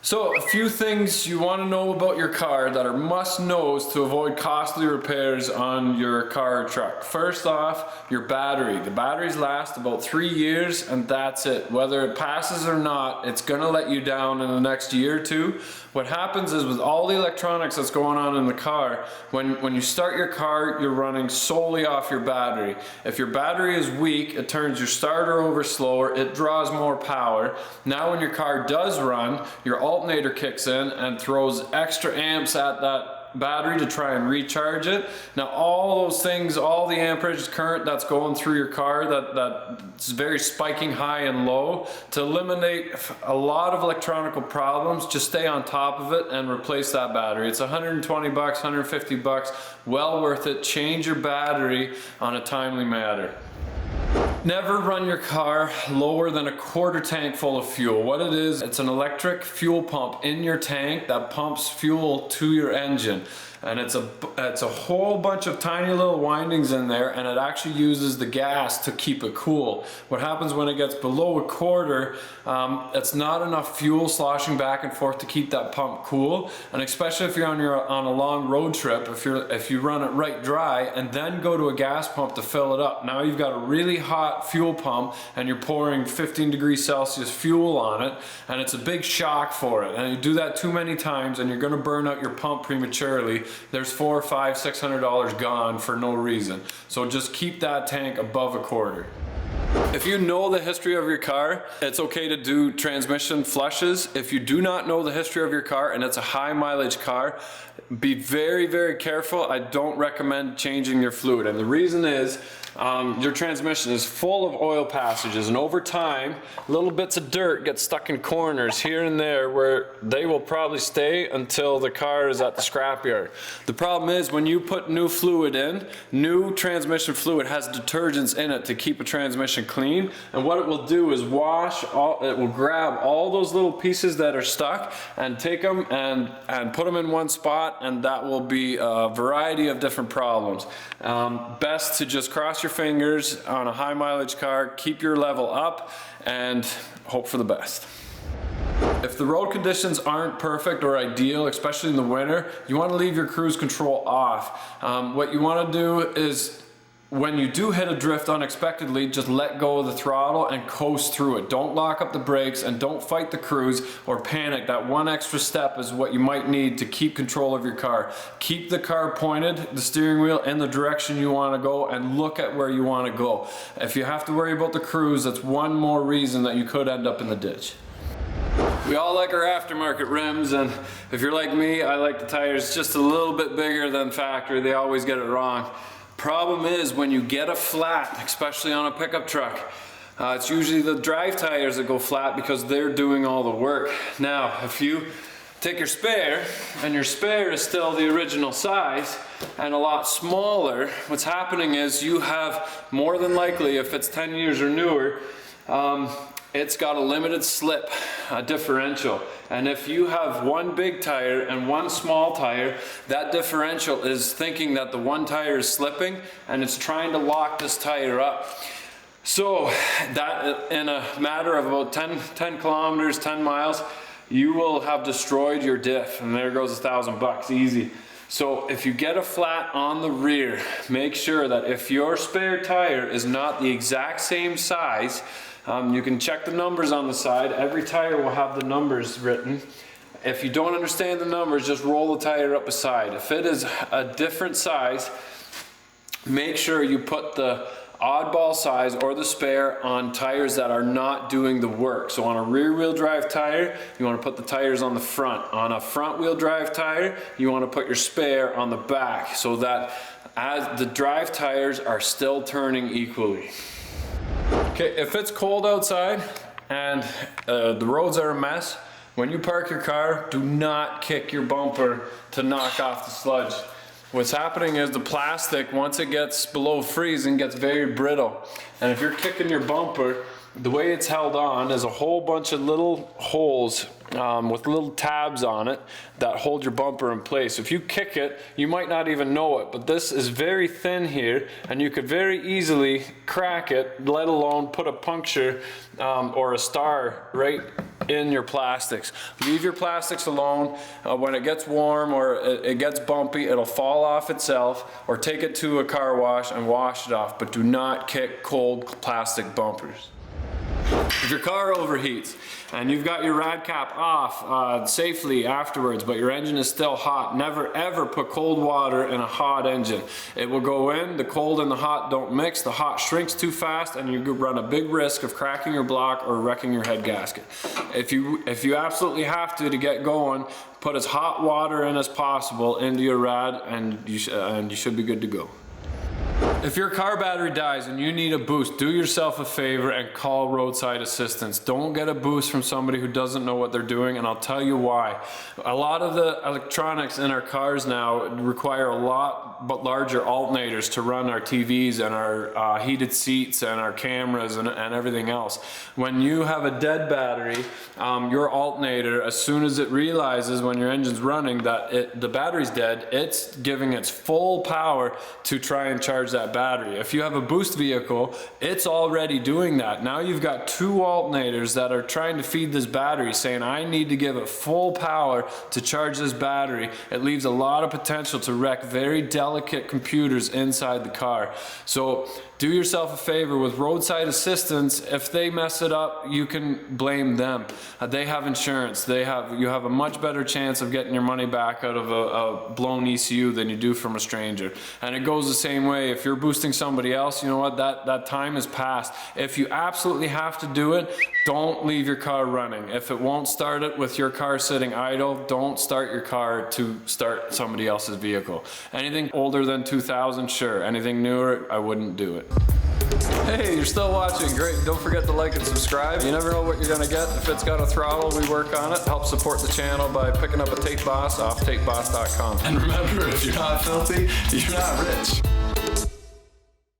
So, a few things you want to know about your car that are must-knows to avoid costly repairs on your car or truck. First off, your battery. The batteries last about 3 years and that's it. Whether it passes or not, it's going to let you down in the next year or two. What happens is with all the electronics that's going on in the car, when you start your car, you're running solely off your battery. If your battery is weak, it turns your starter over slower, it draws more power. Now when your car does run, your alternator kicks in and throws extra amps at that battery to try and recharge it. Now all those things, all the amperage current that's going through your car that's very spiking high and low, to eliminate a lot of electronical problems, just stay on top of it and replace that battery. It's 120 bucks, 150 bucks, well worth it. Change your battery on a timely manner. Never run your car lower than a quarter tank full of fuel. What it is, it's an electric fuel pump in your tank that pumps fuel to your engine. And it's a whole bunch of tiny little windings in there, and it actually uses the gas to keep it cool. What happens when it gets below a quarter, it's not enough fuel sloshing back and forth to keep that pump cool. And especially if you're on a long road trip, if you run it right dry and then go to a gas pump to fill it up, now you've got a really hot fuel pump and you're pouring 15 degrees Celsius fuel on it, and it's a big shock for it. And you do that too many times and you're going to burn out your pump prematurely. There's $400, $500, $600 gone for no reason. So just keep that tank above a quarter. If you know the history of your car, it's okay to do transmission flushes. If you do not know the history of your car and it's a high mileage car, be very, very careful. I don't recommend changing your fluid. And the reason is, your transmission is full of oil passages, and over time little bits of dirt get stuck in corners here and there where they will probably stay until the car is at the scrapyard. The problem is when you put new fluid in, new transmission fluid has detergents in it to keep a transmission clean, and what it will do is it will grab all those little pieces that are stuck and take them and put them in one spot, and that will be a variety of different problems. Best to just cross your fingers on a high mileage car, keep your level up, and hope for the best. If the road conditions aren't perfect or ideal, especially in the winter, you want to leave your cruise control off. What you want to do is, when you do hit a drift unexpectedly, just let go of the throttle and coast through it. Don't lock up the brakes and don't fight the cruise or panic. That one extra step is what you might need to keep control of your car. Keep the car pointed, the steering wheel, in the direction you want to go, and look at where you want to go. If you have to worry about the cruise, that's one more reason that you could end up in the ditch. We all like our aftermarket rims, and if you're like me, I like the tires just a little bit bigger than factory. They always get it wrong. Problem is, when you get a flat, especially on a pickup truck, it's usually the drive tires that go flat because they're doing all the work. Now, if you take your spare, and your spare is still the original size and a lot smaller, what's happening is you have, more than likely, if it's 10 years or newer, it's got a limited slip differential. And if you have one big tire and one small tire, that differential is thinking that the one tire is slipping and it's trying to lock this tire up. So that, in a matter of about 10 kilometers, 10 miles, you will have destroyed your diff, and there goes $1,000 easy. So if you get a flat on the rear, make sure that if your spare tire is not the exact same size, you can check the numbers on the side. Every tire will have the numbers written. If you don't understand the numbers, just roll the tire up a side. If it is a different size, make sure you put the oddball size or the spare on tires that are not doing the work. So on a rear wheel drive tire, you want to put the tires on the front. On a front wheel drive tire, you want to put your spare on the back, so that as the drive tires are still turning equally. Okay, if it's cold outside and the roads are a mess, when you park your car, do not kick your bumper to knock off the sludge. What's happening is the plastic, once it gets below freezing, gets very brittle. And if you're kicking your bumper, the way it's held on is a whole bunch of little holes with little tabs on it that hold your bumper in place. If you kick it, you might not even know it, but this is very thin here, and you could very easily crack it, let alone put a puncture or a star right in your plastics. Leave your plastics alone. When it gets warm or it gets bumpy, it'll fall off itself, or take it to a car wash and wash it off, but do not kick cold plastic bumpers. If your car overheats and you've got your rad cap off safely afterwards, but your engine is still hot, never ever put cold water in a hot engine. It will go in, the cold and the hot don't mix, the hot shrinks too fast, and you run a big risk of cracking your block or wrecking your head gasket. If you absolutely have to get going, put as hot water in as possible into your rad, and you should be good to go. If your car battery dies and you need a boost, do yourself a favor and call roadside assistance. Don't get a boost from somebody who doesn't know what they're doing, and I'll tell you why. A lot of the electronics in our cars now require a lot but larger alternators to run our TVs and our heated seats and our cameras and everything else. When you have a dead battery, your alternator, as soon as it realizes when your engine's running that the battery's dead, it's giving its full power to try and charge that battery. If you have a boost vehicle, it's already doing that. Now you've got two alternators that are trying to feed this battery, saying I need to give it full power to charge this battery. It leaves a lot of potential to wreck very delicate computers inside the car. So do yourself a favor with roadside assistance. If they mess it up, you can blame them. They have insurance. You have a much better chance of getting your money back out of a blown ECU than you do from a stranger. And it goes the same way. If you're boosting somebody else, you know what, that time is past. If you absolutely have to do it, don't leave your car running. If it won't start it with your car sitting idle, don't start your car to start somebody else's vehicle. Anything older than 2000, sure. Anything newer, I wouldn't do it. Hey, you're still watching, great. Don't forget to like and subscribe. You never know what you're gonna get. If it's got a throttle, we work on it. Help support the channel by picking up a Tape Boss off tapeboss.com. And remember, if you're not filthy, you're not rich.